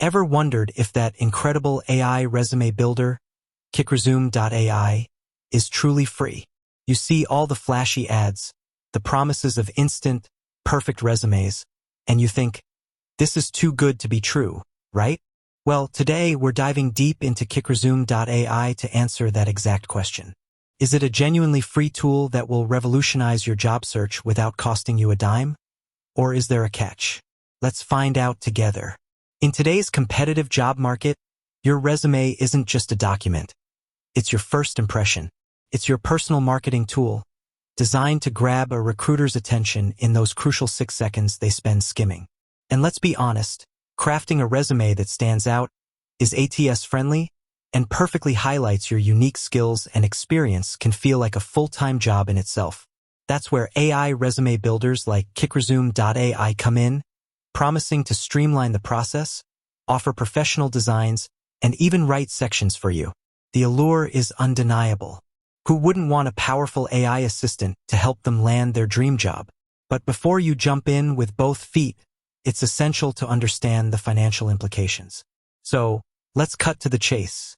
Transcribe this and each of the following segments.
Ever wondered if that incredible AI resume builder, Kickresume AI, is truly free? You see all the flashy ads, the promises of instant, perfect resumes, and you think, this is too good to be true, right? Well, today we're diving deep into Kickresume AI to answer that exact question. Is it a genuinely free tool that will revolutionize your job search without costing you a dime? Or is there a catch? Let's find out together. In today's competitive job market, your resume isn't just a document. It's your first impression. It's your personal marketing tool, designed to grab a recruiter's attention in those crucial 6 seconds they spend skimming. And let's be honest, crafting a resume that stands out, is ATS-friendly, and perfectly highlights your unique skills and experience can feel like a full-time job in itself. That's where AI resume builders like Kickresume AI come in, promising to streamline the process, offer professional designs, and even write sections for you. The allure is undeniable. Who wouldn't want a powerful AI assistant to help them land their dream job? But before you jump in with both feet, it's essential to understand the financial implications. So, let's cut to the chase.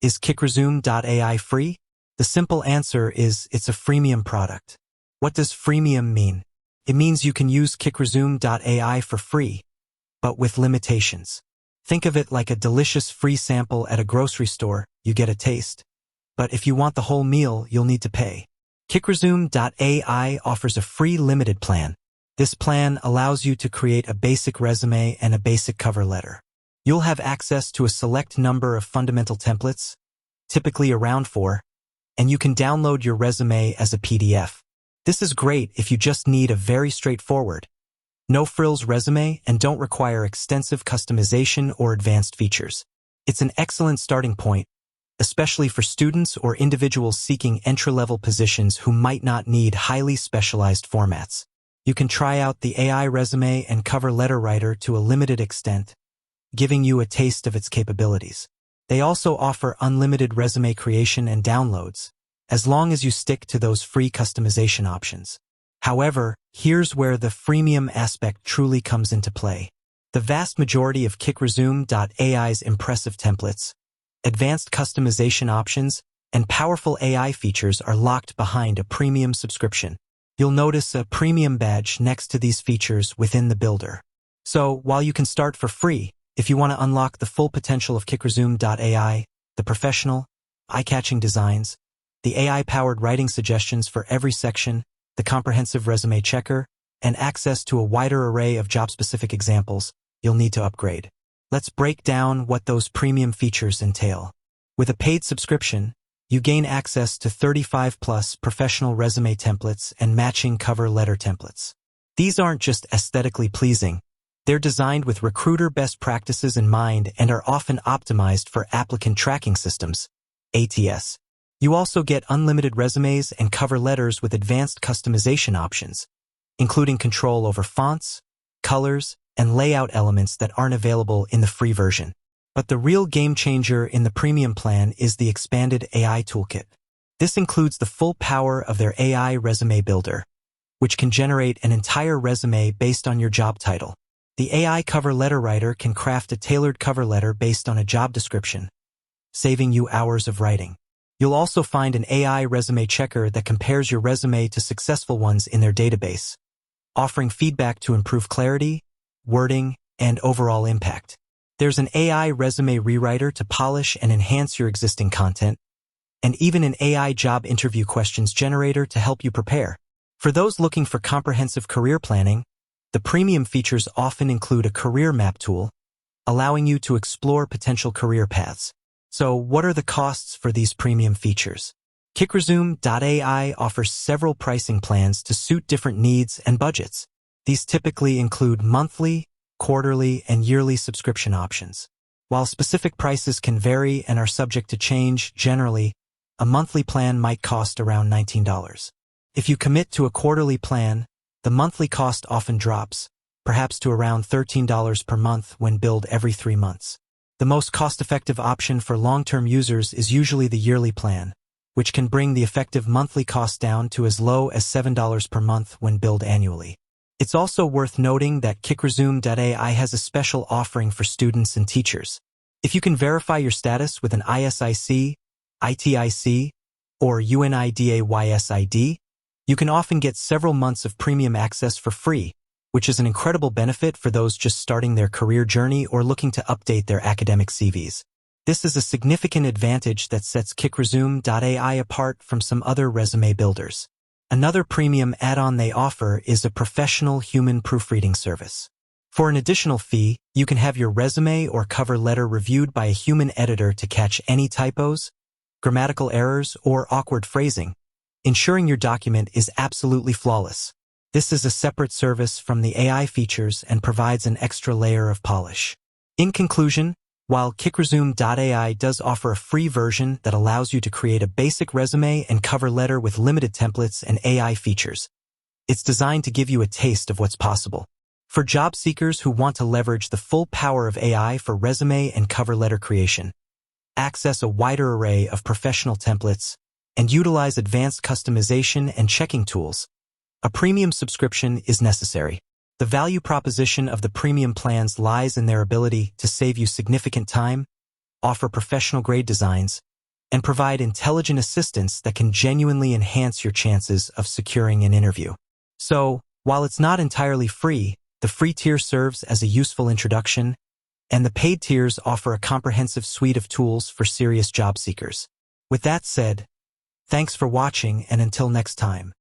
Is Kickresume AI free? The simple answer is it's a freemium product. What does freemium mean? It means you can use Kickresume AI for free, but with limitations. Think of it like a delicious free sample at a grocery store. You get a taste. But if you want the whole meal, you'll need to pay. Kickresume AI offers a free limited plan. This plan allows you to create a basic resume and a basic cover letter. You'll have access to a select number of fundamental templates, typically around 4, and you can download your resume as a PDF. This is great if you just need a very straightforward, no-frills resume and don't require extensive customization or advanced features. It's an excellent starting point, especially for students or individuals seeking entry-level positions who might not need highly specialized formats. You can try out the AI resume and cover letter writer to a limited extent, giving you a taste of its capabilities. They also offer unlimited resume creation and downloads, as long as you stick to those free customization options. However, here's where the freemium aspect truly comes into play. The vast majority of Kickresume AI's impressive templates, advanced customization options, and powerful AI features are locked behind a premium subscription. You'll notice a premium badge next to these features within the builder. So, while you can start for free, if you want to unlock the full potential of Kickresume AI, the professional, eye-catching designs, the AI-powered writing suggestions for every section, the comprehensive resume checker, and access to a wider array of job-specific examples, you'll need to upgrade. Let's break down what those premium features entail. With a paid subscription, you gain access to 35-plus professional resume templates and matching cover letter templates. These aren't just aesthetically pleasing. They're designed with recruiter best practices in mind and are often optimized for applicant tracking systems, ATS. You also get unlimited resumes and cover letters with advanced customization options, including control over fonts, colors, and layout elements that aren't available in the free version. But the real game changer in the premium plan is the expanded AI toolkit. This includes the full power of their AI resume builder, which can generate an entire resume based on your job title. The AI cover letter writer can craft a tailored cover letter based on a job description, saving you hours of writing. You'll also find an AI resume checker that compares your resume to successful ones in their database, offering feedback to improve clarity, wording, and overall impact. There's an AI resume rewriter to polish and enhance your existing content, and even an AI job interview questions generator to help you prepare. For those looking for comprehensive career planning, the premium features often include a career map tool, allowing you to explore potential career paths. So, what are the costs for these premium features? Kickresume AI offers several pricing plans to suit different needs and budgets. These typically include monthly, quarterly, and yearly subscription options. While specific prices can vary and are subject to change, generally, a monthly plan might cost around $19. If you commit to a quarterly plan, the monthly cost often drops, perhaps to around $13 per month when billed every 3 months. The most cost-effective option for long-term users is usually the yearly plan, which can bring the effective monthly cost down to as low as $7 per month when billed annually. It's also worth noting that Kickresume AI has a special offering for students and teachers. If you can verify your status with an ISIC, ITIC, or UNIDAYSID, you can often get several months of premium access for free, which is an incredible benefit for those just starting their career journey or looking to update their academic CVs. This is a significant advantage that sets Kickresume AI apart from some other resume builders. Another premium add-on they offer is a professional human proofreading service. For an additional fee, you can have your resume or cover letter reviewed by a human editor to catch any typos, grammatical errors, or awkward phrasing, ensuring your document is absolutely flawless. This is a separate service from the AI features and provides an extra layer of polish. In conclusion, while Kickresume AI does offer a free version that allows you to create a basic resume and cover letter with limited templates and AI features, it's designed to give you a taste of what's possible. For job seekers who want to leverage the full power of AI for resume and cover letter creation, access a wider array of professional templates, and utilize advanced customization and checking tools, a premium subscription is necessary. The value proposition of the premium plans lies in their ability to save you significant time, offer professional-grade designs, and provide intelligent assistance that can genuinely enhance your chances of securing an interview. So, while it's not entirely free, the free tier serves as a useful introduction, and the paid tiers offer a comprehensive suite of tools for serious job seekers. With that said, thanks for watching, and until next time.